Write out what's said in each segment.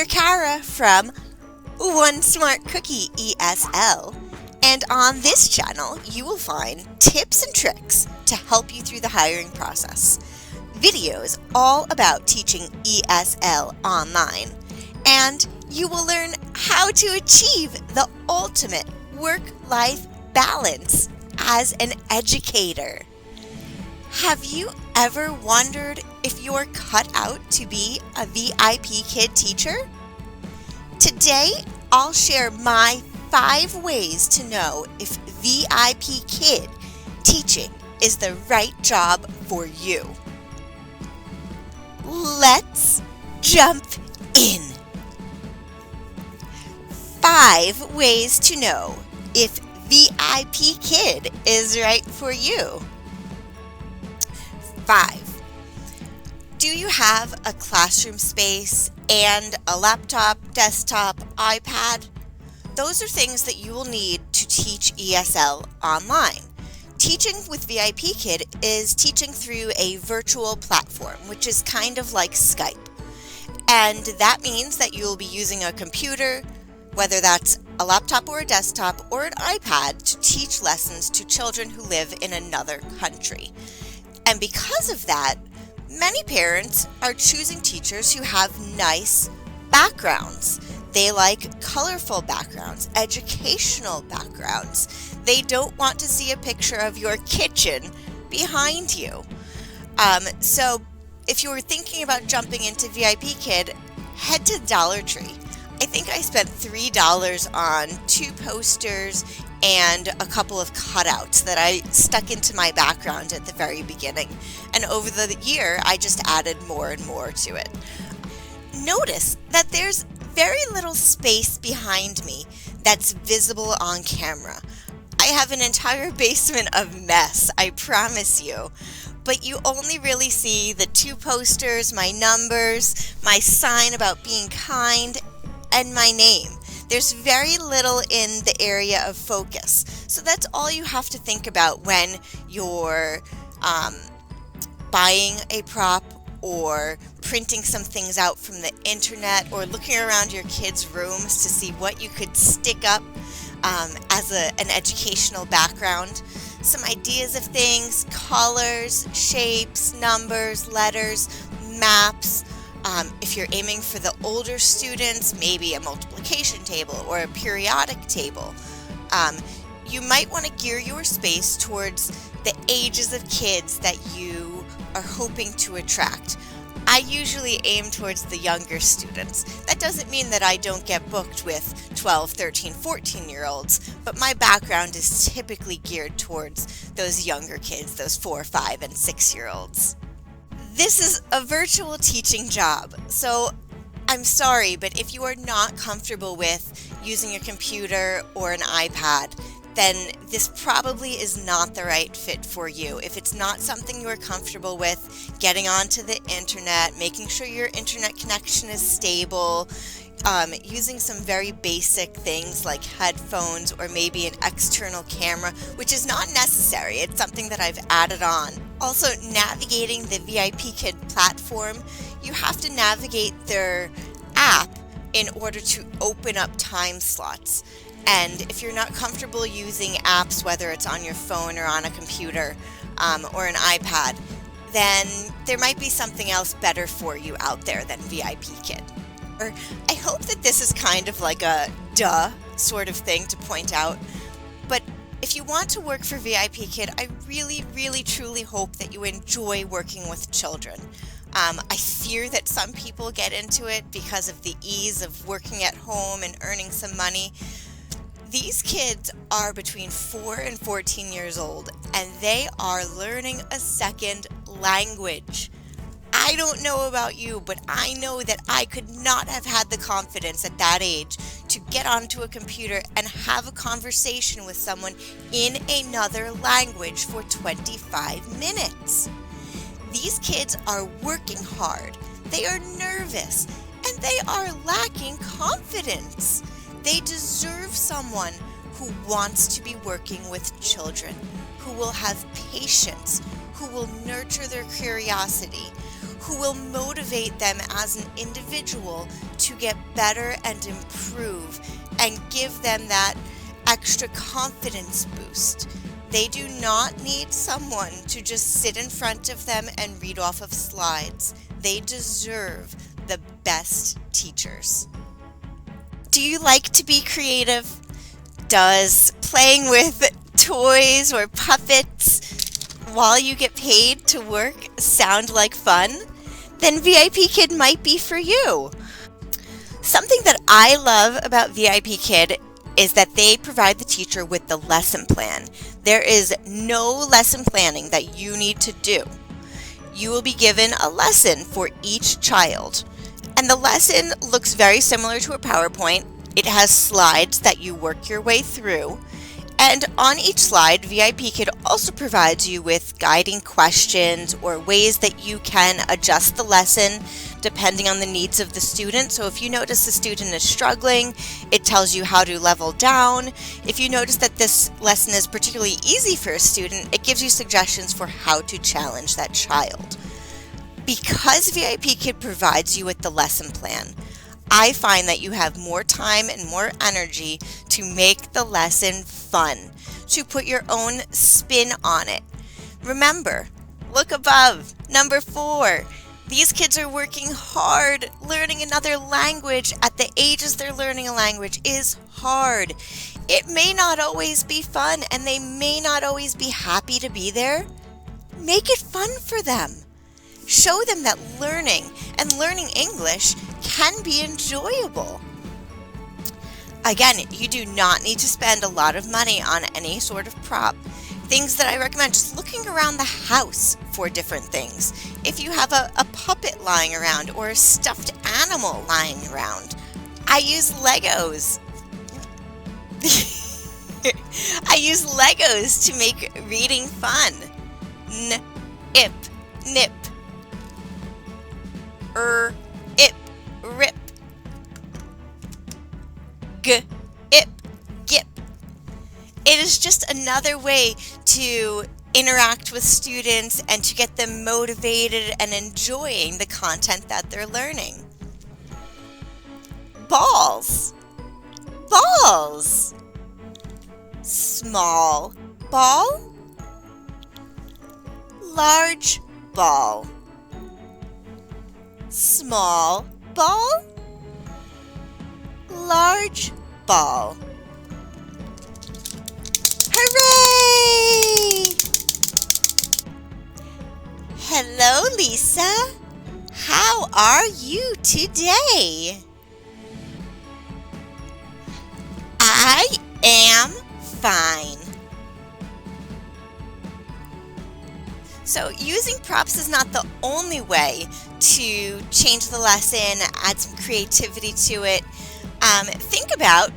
Teacher Kara from One Smart Cookie ESL, and on this channel you will find tips and tricks to help you through the hiring process, videos all about teaching ESL online, and you will learn how to achieve the ultimate work-life balance as an educator. Have you ever wondered if you're cut out to be a VIPKID teacher? Today, I'll share my 5 ways to know if VIPKID teaching is the right job for you. Let's jump in. 5 ways to know if VIPKID is right for you. 5. Do you have a classroom space and a laptop, desktop, iPad? Those are things that you will need to teach ESL online. Teaching with VIPKID is teaching through a virtual platform, which is kind of like Skype. And that means that you will be using a computer, whether that's a laptop or a desktop or an iPad, to teach lessons to children who live in another country. And because of that, many parents are choosing teachers who have nice backgrounds. They like colorful backgrounds, educational backgrounds. They don't want to see a picture of your kitchen behind you. So if you were thinking about jumping into VIPKID, head to Dollar Tree. I think I spent $3 on 2 posters and a couple of cutouts that I stuck into my background at the very beginning. And over the year, I just added more and more to it. Notice that there's very little space behind me that's visible on camera. I have an entire basement of mess, I promise you. But you only really see the 2 posters, my numbers, my sign about being kind, and my name. There's very little in the area of focus. So that's all you have to think about when you're buying a prop or printing some things out from the internet or looking around your kids' rooms to see what you could stick up as an educational background. Some ideas of things, colors, shapes, numbers, letters, maps. If you're aiming for the older students, maybe a multiplication table or a periodic table. You might want to gear your space towards the ages of kids that you are hoping to attract. I usually aim towards the younger students. That doesn't mean that I don't get booked with 12, 13, 14-year-olds, but my background is typically geared towards those younger kids, those 4, 5, and 6-year-olds. This is a virtual teaching job, so I'm sorry, but if you are not comfortable with using a computer or an iPad, then this probably is not the right fit for you. If it's not something you are comfortable with, getting onto the internet, making sure your internet connection is stable, using some very basic things like headphones or maybe an external camera, which is not necessary. It's something that I've added on. Also, navigating the VIPKID platform, you have to navigate their app in order to open up time slots. And if you're not comfortable using apps, whether it's on your phone or on a computer or an iPad, then there might be something else better for you out there than VIPKID. I hope that this is kind of like a duh sort of thing to point out, but if you want to work for VIPKID, I really, really, truly hope that you enjoy working with children. I fear that some people get into it because of the ease of working at home and earning some money. These kids are between 4 and 14 years old, and they are learning a second language. I don't know about you, but I know that I could not have had the confidence at that age to get onto a computer and have a conversation with someone in another language for 25 minutes. These kids are working hard, they are nervous, and they are lacking confidence. They deserve someone who wants to be working with children, who will have patience, who will nurture their curiosity, who will motivate them as an individual to get better and improve and give them that extra confidence boost. They do not need someone to just sit in front of them and read off of slides. They deserve the best teachers. Do you like to be creative? Does playing with toys or puppets while you get paid to work sound like fun? Then VIPKID might be for you. Something that I love about VIPKID is that they provide the teacher with the lesson plan. There is no lesson planning that you need to do. You will be given a lesson for each child. And the lesson looks very similar to a PowerPoint. It has slides that you work your way through. And on each slide, VIPKID also provides you with guiding questions or ways that you can adjust the lesson depending on the needs of the student. So if you notice the student is struggling, it tells you how to level down. If you notice that this lesson is particularly easy for a student, it gives you suggestions for how to challenge that child. Because VIPKID provides you with the lesson plan, I find that you have more time and more energy to make the lesson fun, to put your own spin on it. Remember, look above, number 4. These kids are working hard. Learning another language at the ages they're learning a language is hard. It may not always be fun, and they may not always be happy to be there. Make it fun for them. Show them that learning English can be enjoyable. Again, you do not need to spend a lot of money on any sort of prop. Things that I recommend, just looking around the house for different things. If you have a puppet lying around or a stuffed animal lying around, I use Legos. I use Legos to make reading fun. Ip, nip. Ip, rip. Ip, gip. It is just another way to interact with students and to get them motivated and enjoying the content that they're learning. Balls. Balls. Small ball. Large ball. Small ball. Large ball. Hooray! Hello, Lisa. How are you today? I am fine. So using props is not the only way to change the lesson, add some creativity to it. Think about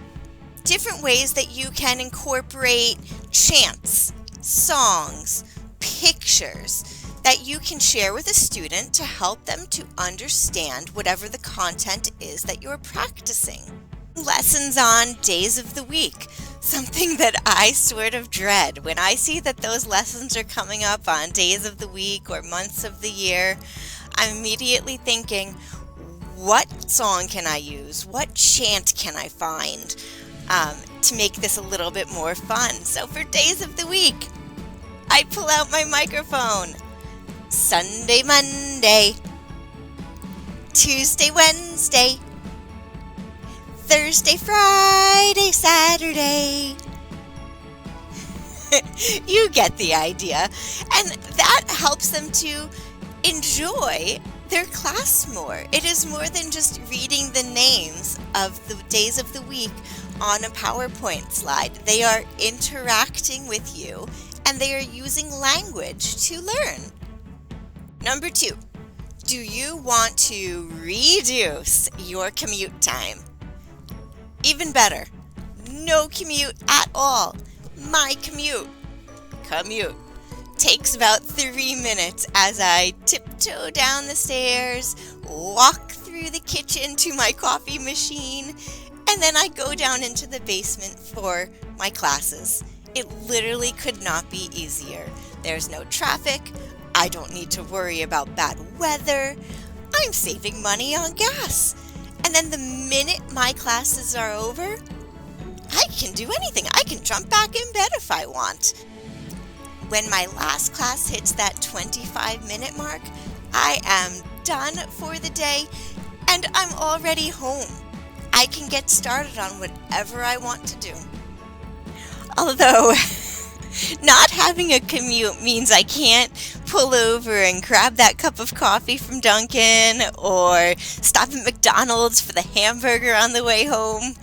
different ways that you can incorporate chants, songs, pictures that you can share with a student to help them to understand whatever the content is that you're practicing. Lessons on days of the week, something that I sort of dread. When I see that those lessons are coming up on days of the week or months of the year, I'm immediately thinking, what song can I use? What chant can I find to make this a little bit more fun? So for days of the week, I pull out my microphone. Sunday, Monday, Tuesday, Wednesday, Thursday, Friday, Saturday. You get the idea. And that helps them to enjoy their class more. It is more than just reading the names of the days of the week on a PowerPoint slide. They are interacting with you and they are using language to learn. Number 2, do you want to reduce your commute time? Even better, no commute at all. My commute takes about 3 minutes as I tiptoe down the stairs, walk through the kitchen to my coffee machine, and then I go down into the basement for my classes. It literally could not be easier. There's no traffic. I don't need to worry about bad weather. I'm saving money on gas. And then the minute my classes are over, I can do anything. I can jump back in bed if I want. When my last class hits that 25-minute mark, I am done for the day and I'm already home. I can get started on whatever I want to do. Although, not having a commute means I can't pull over and grab that cup of coffee from Dunkin' or stop at McDonald's for the hamburger on the way home.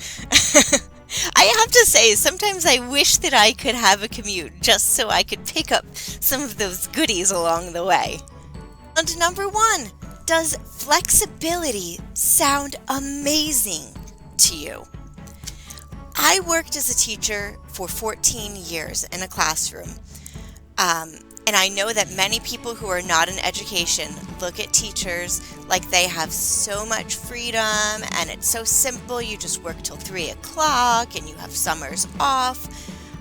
I have to say, sometimes I wish that I could have a commute just so I could pick up some of those goodies along the way. And number 1, does flexibility sound amazing to you? I worked as a teacher for 14 years in a classroom, and I know that many people who are not in education look at teachers like they have so much freedom and it's so simple. You just work till 3 o'clock and you have summers off.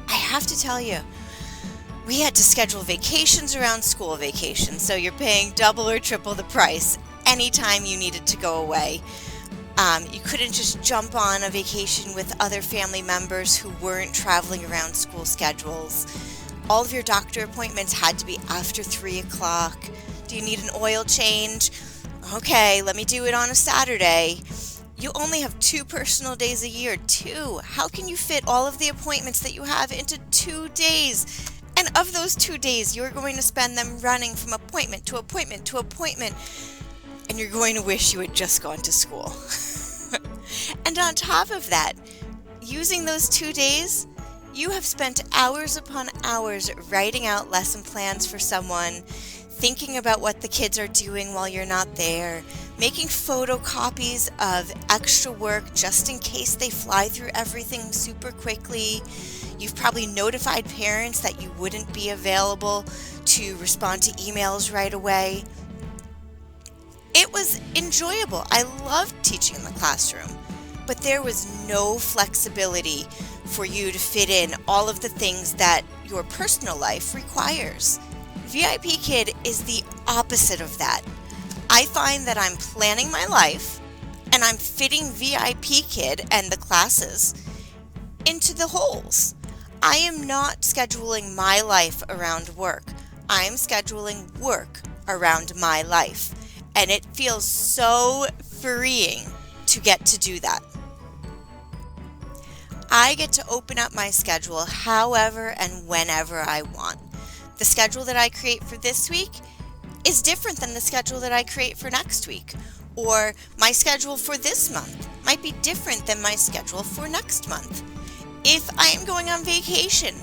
I have to tell you, we had to schedule vacations around school vacations, so you're paying double or triple the price anytime you needed to go away. You couldn't just jump on a vacation with other family members who weren't traveling around school schedules. All of your doctor appointments had to be after 3 o'clock. Do you need an oil change? Okay, let me do it on a Saturday. You only have 2 personal days a year, 2. How can you fit all of the appointments that you have into 2 days? And of those 2 days, you're going to spend them running from appointment to appointment to appointment. And you're going to wish you had just gone to school. And on top of that, using those 2 days, you have spent hours upon hours writing out lesson plans for someone, thinking about what the kids are doing while you're not there, making photocopies of extra work just in case they fly through everything super quickly. You've probably notified parents that you wouldn't be available to respond to emails right away. It was enjoyable. I loved teaching in the classroom, but there was no flexibility for you to fit in all of the things that your personal life requires. VIPKID is the opposite of that. I find that I'm planning my life and I'm fitting VIPKID and the classes into the holes. I am not scheduling my life around work. I am scheduling work around my life. And it feels so freeing to get to do that. I get to open up my schedule however and whenever I want. The schedule that I create for this week is different than the schedule that I create for next week. Or my schedule for this month might be different than my schedule for next month. If I am going on vacation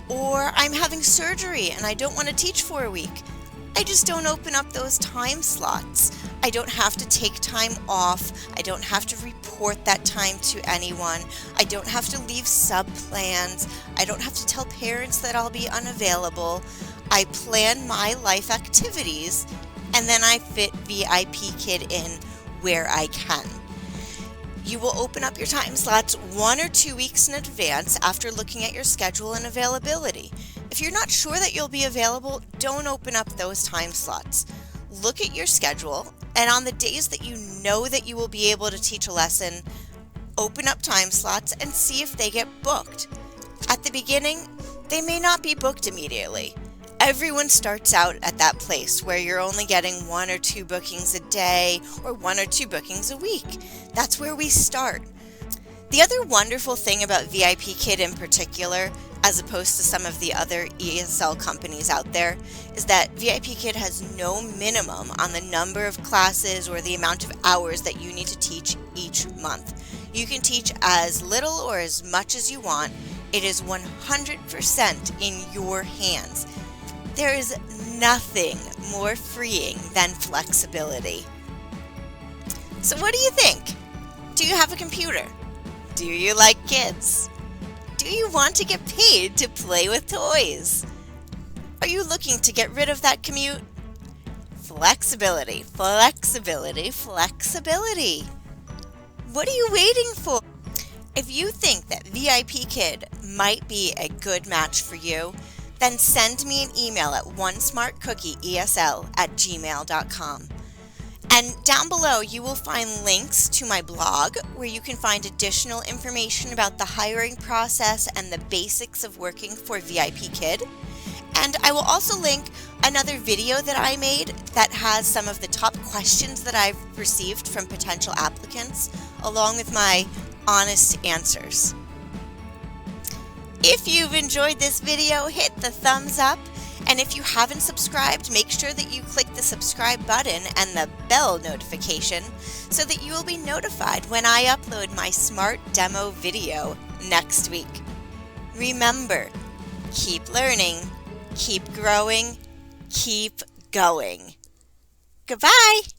or I'm having surgery and I don't want to teach for a week, I just don't open up those time slots. I don't have to take time off. I don't have to report that time to anyone. I don't have to leave sub-plans. I don't have to tell parents that I'll be unavailable. I plan my life activities and then I fit VIPKID in where I can. You will open up your time slots 1 or 2 weeks in advance after looking at your schedule and availability. If you're not sure that you'll be available, don't open up those time slots. Look at your schedule, and on the days that you know that you will be able to teach a lesson, open up time slots and see if they get booked. At the beginning, they may not be booked immediately. Everyone starts out at that place where you're only getting 1 or 2 bookings a day or 1 or 2 bookings a week. That's where we start. The other wonderful thing about VIPKID in particular, as opposed to some of the other ESL companies out there, is that VIPKID has no minimum on the number of classes or the amount of hours that you need to teach each month. You can teach as little or as much as you want. It is 100% in your hands. There is nothing more freeing than flexibility. So what do you think? Do you have a computer? Do you like kids? Do you want to get paid to play with toys? Are you looking to get rid of that commute? Flexibility, flexibility, flexibility. What are you waiting for? If you think that VIPKID might be a good match for you, then send me an email at onesmartcookieesl@gmail.com. And down below, you will find links to my blog where you can find additional information about the hiring process and the basics of working for VIPKID. And I will also link another video that I made that has some of the top questions that I've received from potential applicants, along with my honest answers. If you've enjoyed this video, hit the thumbs up. And if you haven't subscribed, make sure that you click the subscribe button and the bell notification so that you will be notified when I upload my smart demo video next week. Remember, keep learning, keep growing, keep going. Goodbye!